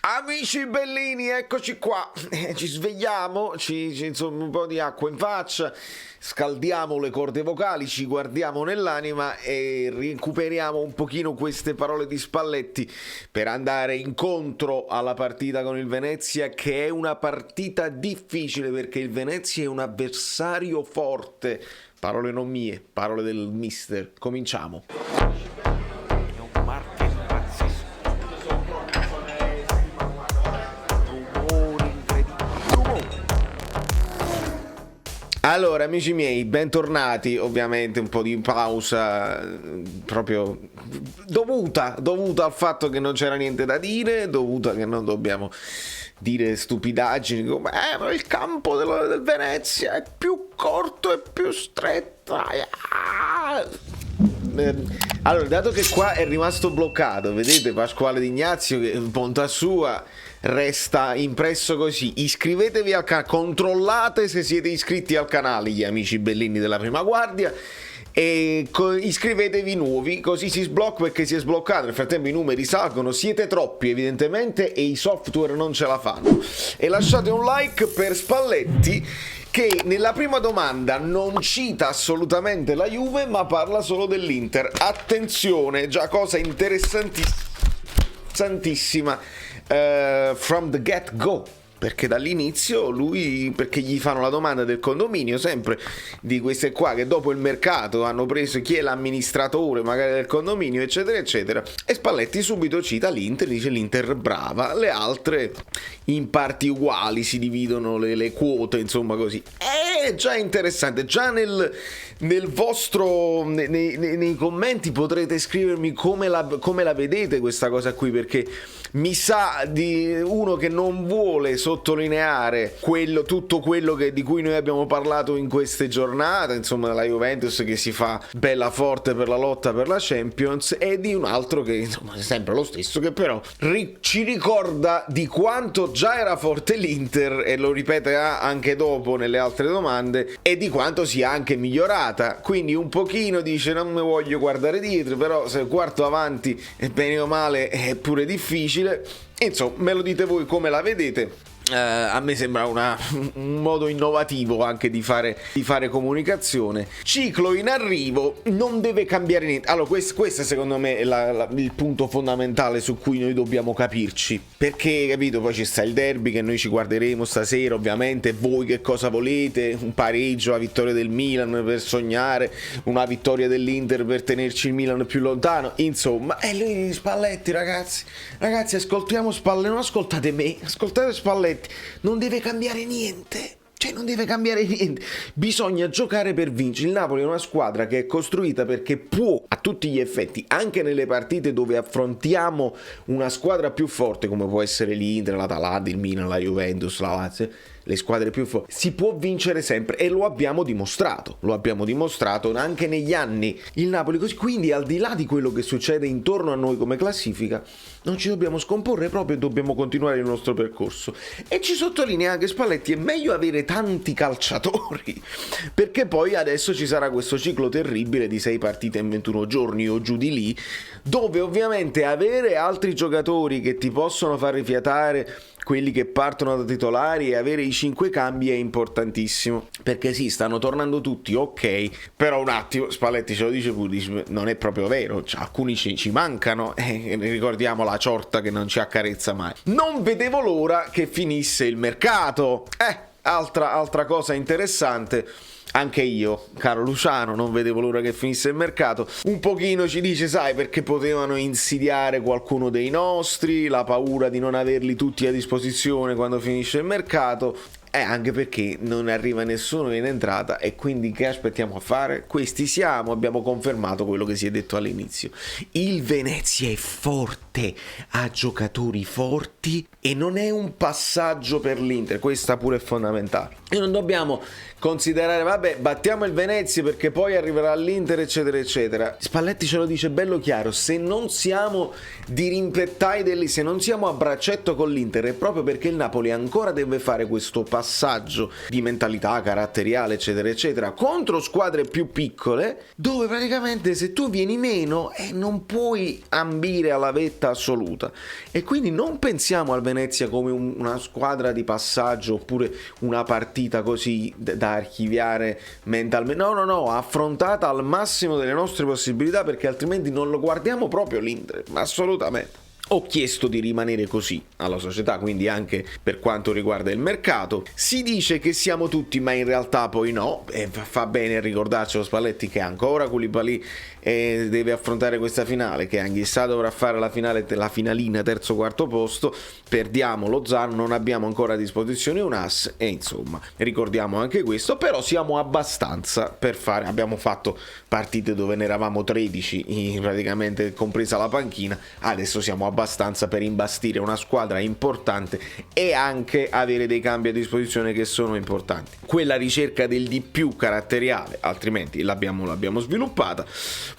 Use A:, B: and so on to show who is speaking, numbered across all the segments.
A: Amici bellini, eccoci qua, ci svegliamo, insomma un po' di acqua in faccia, scaldiamo le corde vocali, ci guardiamo nell'anima e recuperiamo un pochino queste parole di Spalletti per andare incontro alla partita con il Venezia, che è una partita difficile perché il Venezia è un avversario forte. Parole non mie, parole del mister. Cominciamo. Allora, amici miei, bentornati. Ovviamente un po' di pausa proprio dovuta al fatto che non c'era niente da dire, dovuta che non dobbiamo dire stupidaggini come ma il campo del Venezia è più corto e più stretto. Allora, dato che qua è rimasto bloccato, vedete Pasquale D'Ignazio che bontà sua resta impresso così. Iscrivetevi al canale, controllate se siete iscritti al canale gli amici bellini della Prima Guardia e iscrivetevi nuovi, così si sblocca, perché si è sbloccato. Nel frattempo i numeri salgono, siete troppi evidentemente e i software non ce la fanno. E lasciate un like per Spalletti, che nella prima domanda non cita assolutamente la Juve ma parla solo dell'Inter. Attenzione, già cosa interessantissima from the get go, perché dall'inizio lui, perché gli fanno la domanda del condominio, sempre di queste qua che dopo il mercato hanno preso chi è l'amministratore magari del condominio eccetera eccetera, e Spalletti subito cita l'Inter, dice l'Inter brava, le altre in parti uguali si dividono le quote, insomma così. È già interessante, già nel vostro nei commenti potrete scrivermi come la vedete questa cosa qui, perché mi sa di uno che non vuole sottolineare tutto quello di cui noi abbiamo parlato in queste giornate, insomma la Juventus che si fa bella forte per la lotta per la Champions, e di un altro che insomma è sempre lo stesso, che però ci ricorda di quanto già era forte l'Inter, e lo ripeterà anche dopo nelle altre domande, e di quanto sia anche migliorata. Quindi un pochino dice non mi voglio guardare dietro, però se il quarto avanti è bene o male è pure difficile. Insomma, me lo dite voi come la vedete. A me sembra un modo innovativo anche di fare comunicazione. Ciclo in arrivo, non deve cambiare niente. Allora questo secondo me è il punto fondamentale su cui noi dobbiamo capirci, perché capito, poi ci sta il derby che noi ci guarderemo stasera ovviamente. Voi che cosa volete? Un pareggio, la vittoria del Milan per sognare, una vittoria dell'Inter per tenerci il Milan più lontano, insomma. E lui Spalletti, ragazzi ascoltiamo Spalletti, non ascoltate me, ascoltate Spalletti. Non deve cambiare niente. Cioè non deve cambiare niente, bisogna giocare per vincere. Il Napoli è una squadra che è costruita perché può, a tutti gli effetti, anche nelle partite dove affrontiamo una squadra più forte come può essere l'Inter, l'Atalanta, il Milan, la Juventus, la Lazio, le squadre più forti, si può vincere sempre, e lo abbiamo dimostrato anche negli anni il Napoli così. Quindi al di là di quello che succede intorno a noi come classifica, non ci dobbiamo scomporre proprio, dobbiamo continuare il nostro percorso. E ci sottolinea anche Spalletti: è meglio avere tanti calciatori, perché poi adesso ci sarà questo ciclo terribile di 6 partite in 21 giorni o giù di lì, dove ovviamente avere altri giocatori che ti possono far rifiatare quelli che partono da titolari e avere i 5 cambi è importantissimo, perché sì, stanno tornando tutti, ok, però un attimo, Spalletti ce lo dice pure, dice, non è proprio vero, cioè, alcuni ci mancano, ricordiamo la Ciorta che non ci accarezza mai. Non vedevo l'ora che finisse il mercato, altra cosa interessante. Anche io, caro Luciano, non vedevo l'ora che finisse il mercato. Un pochino ci dice, sai, perché potevano insidiare qualcuno dei nostri, la paura di non averli tutti a disposizione quando finisce il mercato. Anche perché non arriva nessuno in entrata, e quindi che aspettiamo a fare? Questi siamo, abbiamo confermato quello che si è detto all'inizio. Il Venezia è forte, ha giocatori forti e non è un passaggio per l'Inter, questa pure è fondamentale. E non dobbiamo considerare, vabbè, battiamo il Venezia perché poi arriverà l'Inter eccetera eccetera. Spalletti ce lo dice bello chiaro: se non siamo dirimpettai se non siamo a braccetto con l'Inter, è proprio perché il Napoli ancora deve fare questo passaggio passaggio di mentalità caratteriale eccetera eccetera contro squadre più piccole, dove praticamente se tu vieni meno non puoi ambire alla vetta assoluta. E quindi non pensiamo al Venezia come una squadra di passaggio oppure una partita così da archiviare mentalmente. No, affrontata al massimo delle nostre possibilità, perché altrimenti non lo guardiamo proprio l'Inter, assolutamente. Ho chiesto di rimanere così alla società, quindi anche per quanto riguarda il mercato. Si dice che siamo tutti, ma in realtà poi no, e fa bene ricordarci lo Spalletti che ancora Koulibaly deve affrontare questa finale, che Anghissà dovrà fare la finalina terzo quarto posto, perdiamo Lozano, non abbiamo ancora a disposizione un ass, e insomma ricordiamo anche questo. Però siamo abbastanza per fare, abbiamo fatto partite dove ne eravamo 13 praticamente compresa la panchina, adesso siamo abbastanza per imbastire una squadra importante e anche avere dei cambi a disposizione che sono importanti. Quella ricerca del di più caratteriale altrimenti l'abbiamo sviluppata.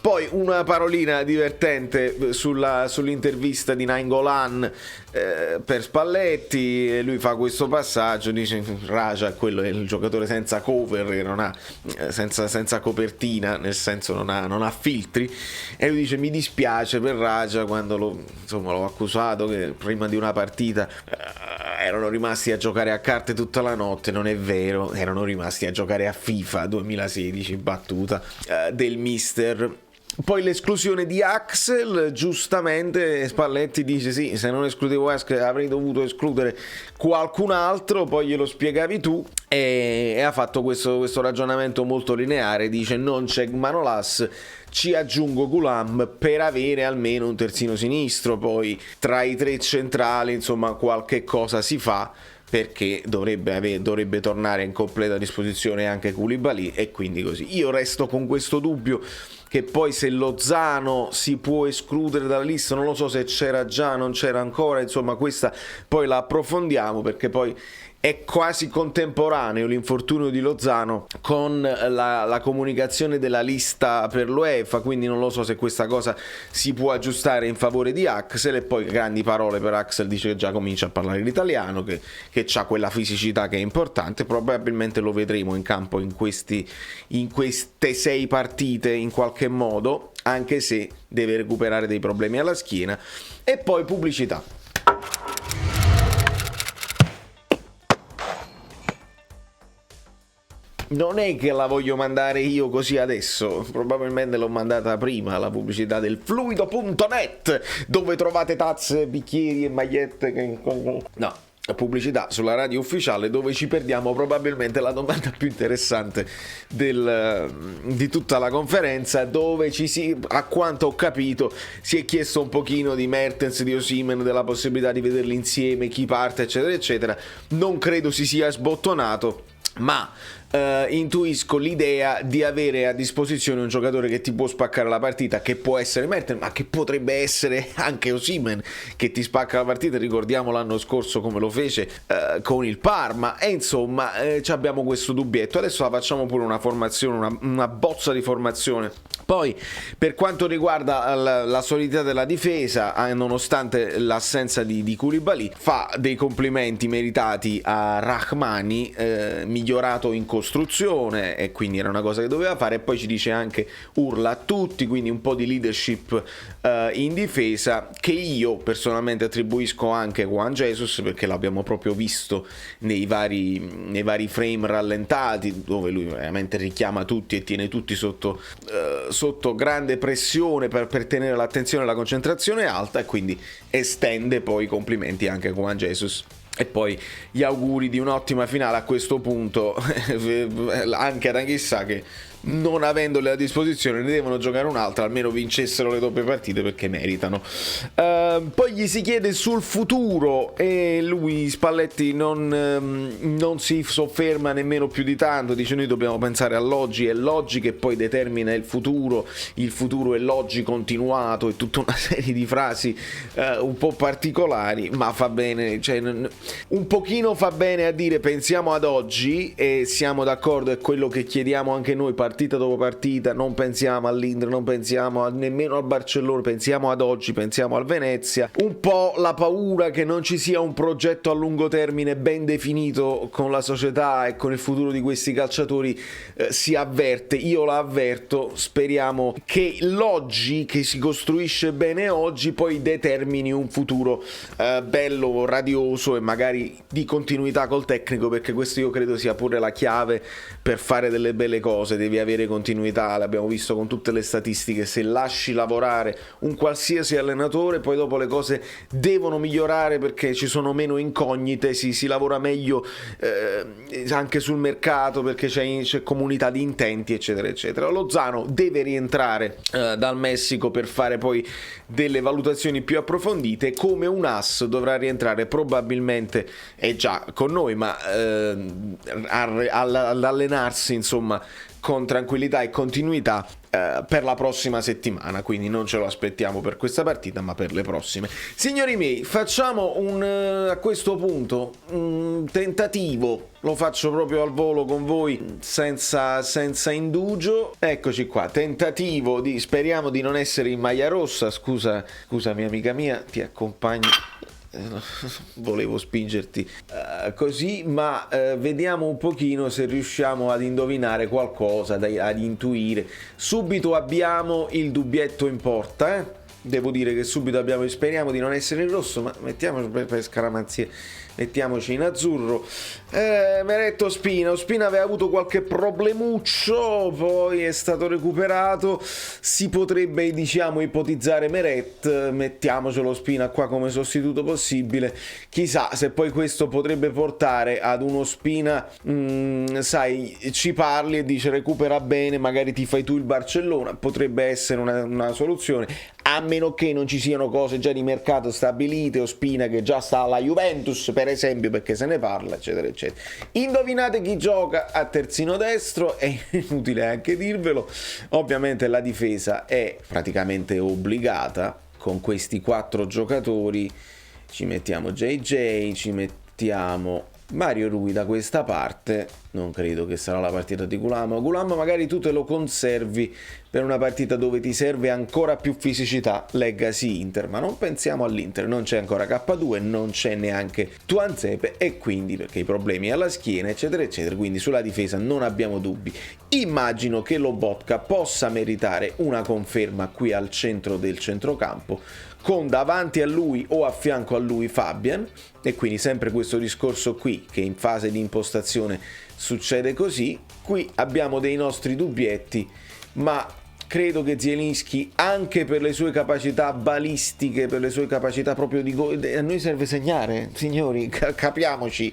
A: Poi una parolina divertente sull'intervista di Nainggolan per Spalletti. Lui fa questo passaggio, dice Raja quello è il giocatore senza cover, che non ha senza copertina, nel senso non ha filtri, e lui dice mi dispiace per Raja quando l'ho accusato che prima di una partita erano rimasti a giocare a carte tutta la notte. Non è vero, erano rimasti a giocare a FIFA 2016, battuta del mister. Poi l'esclusione di Axel, giustamente Spalletti dice sì, se non escludevo Axel avrei dovuto escludere qualcun altro, poi glielo spiegavi tu, e ha fatto questo ragionamento molto lineare. Dice non c'è Manolas, ci aggiungo Gulam per avere almeno un terzino sinistro, poi tra i tre centrali insomma qualche cosa si fa, perché dovrebbe tornare in completa disposizione anche Koulibaly, e quindi così. Io resto con questo dubbio che poi se Lozano si può escludere dalla lista, non lo so se c'era già, non c'era ancora, insomma questa poi la approfondiamo, perché poi è quasi contemporaneo l'infortunio di Lozano con la comunicazione della lista per l'UEFA, quindi non lo so se questa cosa si può aggiustare in favore di Axel. E poi grandi parole per Axel, dice che già comincia a parlare l'italiano, che ha quella fisicità che è importante, probabilmente lo vedremo in campo in queste 6 partite in qualche modo, anche se deve recuperare dei problemi alla schiena. E poi pubblicità. Non è che la voglio mandare io così adesso, probabilmente l'ho mandata prima, la pubblicità del fluido.net, dove trovate tazze, bicchieri e magliette no, pubblicità sulla radio ufficiale, dove ci perdiamo probabilmente la domanda più interessante di tutta la conferenza, dove a quanto ho capito si è chiesto un pochino di Mertens, di Osimhen, della possibilità di vederli insieme, chi parte eccetera eccetera. Non credo si sia sbottonato, ma intuisco l'idea di avere a disposizione un giocatore che ti può spaccare la partita, che può essere Mertens, ma che potrebbe essere anche Osimhen, che ti spacca la partita. Ricordiamo l'anno scorso come lo fece con il Parma, e insomma abbiamo questo dubbietto. Adesso la facciamo pure una formazione, una bozza di formazione. Poi per quanto riguarda la solidità della difesa, nonostante l'assenza di Koulibaly, fa dei complimenti meritati a Rahmani, migliorato in costruzione, e quindi era una cosa che doveva fare. E poi ci dice anche urla a tutti, quindi un po' di leadership in difesa, che io personalmente attribuisco anche a Juan Jesus, perché l'abbiamo proprio visto nei vari frame rallentati, dove lui veramente richiama tutti e tiene tutti sotto grande pressione per tenere l'attenzione e la concentrazione alta, e quindi estende poi i complimenti anche a Juan Jesus. E poi gli auguri di un'ottima finale a questo punto anche ad Anghissà, che non avendole a disposizione ne devono giocare un'altra, almeno vincessero le doppie partite perché meritano. Poi gli si chiede sul futuro e lui, Spalletti, non si sofferma nemmeno più di tanto, dice noi dobbiamo pensare all'oggi, è l'oggi che poi determina il futuro è l'oggi continuato, e tutta una serie di frasi un po' particolari, ma fa bene, cioè, un pochino fa bene a dire pensiamo ad oggi, e siamo d'accordo, è quello che chiediamo anche noi partita dopo partita. Non pensiamo all'Inter, non pensiamo nemmeno al Barcellona, pensiamo ad oggi, pensiamo al Venezia. Venezia, un po' la paura che non ci sia un progetto a lungo termine ben definito con la società e con il futuro di questi calciatori si avverte. Io la avverto, speriamo che l'oggi che si costruisce bene oggi poi determini un futuro bello, radioso e magari di continuità col tecnico, perché questo io credo sia pure la chiave per fare delle belle cose. Devi avere continuità, l'abbiamo visto con tutte le statistiche. Se lasci lavorare un qualsiasi allenatore, poi dopo le cose devono migliorare perché ci sono meno incognite, si lavora meglio anche sul mercato perché c'è comunità di intenti, eccetera eccetera. Lozano deve rientrare dal Messico per fare poi delle valutazioni più approfondite. Come un as dovrà rientrare probabilmente, è già con noi, ma ad allenarsi insomma con tranquillità e continuità per la prossima settimana, quindi non ce lo aspettiamo per questa partita ma per le prossime. Signori miei, facciamo a questo punto un tentativo, lo faccio proprio al volo con voi senza indugio. Eccoci qua, tentativo di, speriamo di non essere in maglia rossa. Scusami amica mia, ti accompagno. Volevo spingerti così, ma vediamo un pochino se riusciamo ad indovinare qualcosa, ad intuire. Subito abbiamo il dubbietto in porta, devo dire che subito abbiamo, speriamo di non essere in rosso, ma mettiamoci per scaramanzie, mettiamoci in azzurro. Meret Ospina aveva avuto qualche problemuccio, poi è stato recuperato. Si potrebbe, diciamo, ipotizzare Meret, mettiamocelo Ospina qua come sostituto possibile. Chissà se poi questo potrebbe portare ad uno Ospina, sai, ci parli e dice recupera bene, magari ti fai tu il Barcellona, potrebbe essere una soluzione, a meno che non ci siano cose già di mercato stabilite. Ospina che già sta alla Juventus per esempio, perché se ne parla, eccetera eccetera. Indovinate chi gioca a terzino destro, è inutile anche dirvelo, ovviamente la difesa è praticamente obbligata. Con questi 4 giocatori ci mettiamo JJ, ci mettiamo Mario Rui da questa parte. Non credo che sarà la partita di Gulam magari tu te lo conservi per una partita dove ti serve ancora più fisicità, Legacy Inter, ma non pensiamo all'Inter, non c'è ancora K2, non c'è neanche Tuanzepe, e quindi perché i problemi alla schiena eccetera eccetera, quindi sulla difesa non abbiamo dubbi. Immagino che Lobotka possa meritare una conferma qui al centro del centrocampo, con davanti a lui o a fianco a lui Fabian, e quindi sempre questo discorso qui che in fase di impostazione succede così. Qui abbiamo dei nostri dubbietti, ma credo che Zielinski, anche per le sue capacità balistiche, per le sue capacità proprio di gol, a noi serve segnare, signori, capiamoci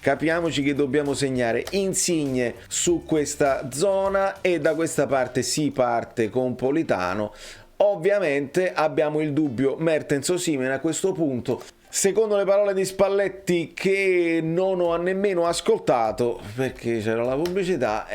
A: che dobbiamo segnare. Insigne su questa zona e da questa parte si parte con Politano. Ovviamente abbiamo il dubbio Mertens Osimhen a questo punto. Secondo le parole di Spalletti, che non ho nemmeno ascoltato perché c'era la pubblicità,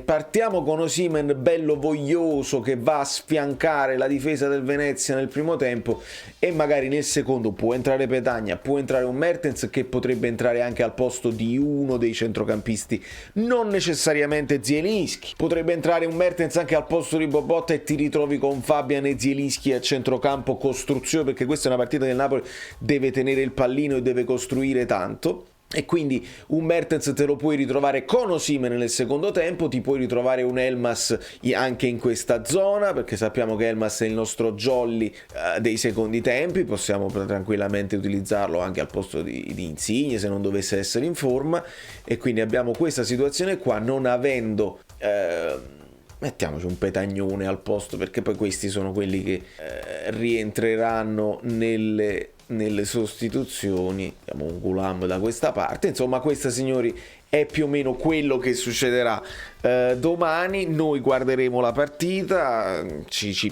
A: partiamo con Osimhen bello voglioso che va a sfiancare la difesa del Venezia nel primo tempo, e magari nel secondo può entrare Petagna, può entrare un Mertens che potrebbe entrare anche al posto di uno dei centrocampisti, non necessariamente Zielinski. Potrebbe entrare un Mertens anche al posto di Bobotta e ti ritrovi con Fabian e Zielinski a centrocampo, costruzione, perché questa è una partita che il Napoli deve tenere il pallino e deve costruire tanto, e quindi un Mertens te lo puoi ritrovare con Osimhen nel secondo tempo, ti puoi ritrovare un Elmas anche in questa zona, perché sappiamo che Elmas è il nostro jolly dei secondi tempi, possiamo tranquillamente utilizzarlo anche al posto di Insigne se non dovesse essere in forma, e quindi abbiamo questa situazione qua, non avendo mettiamoci un Petagnone al posto, perché poi questi sono quelli che rientreranno nelle sostituzioni. Abbiamo un Gulam da questa parte. Insomma, questa, signori, è più o meno quello che succederà domani. Noi guarderemo la partita,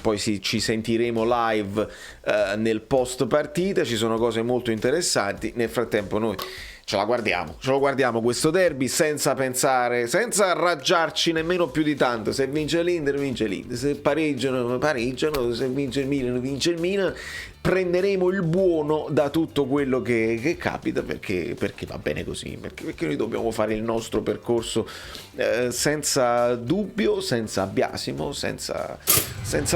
A: poi ci sentiremo live nel post partita, ci sono cose molto interessanti. Nel frattempo noi ce lo guardiamo questo derby senza pensare, senza arraggiarci nemmeno più di tanto. Se vince l'Inter, vince l'Inter, se pareggiano, se vince il Milan, vince il Milan. prenderemo il buono da tutto quello che capita, perché va bene così, perché noi dobbiamo fare il nostro percorso senza dubbio, senza biasimo, senza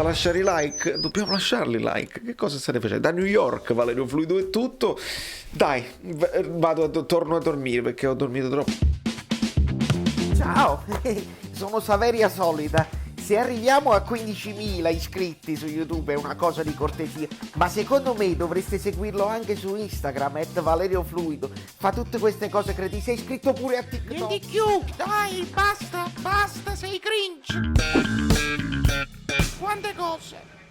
A: lasciare i like. Dobbiamo lasciarli i like. Che cosa state facendo? Da New York, Valerio Fluido è tutto. Dai, torno a dormire perché ho dormito troppo.
B: Ciao, sono Saveria Solida. Se arriviamo a 15.000 iscritti su YouTube è una cosa di cortesia, ma secondo me dovreste seguirlo anche su Instagram, @ValerioFluido. Fa tutte queste cose credi. Sei iscritto pure a TikTok.
C: Di più, dai, basta, sei cringe. Quante cose.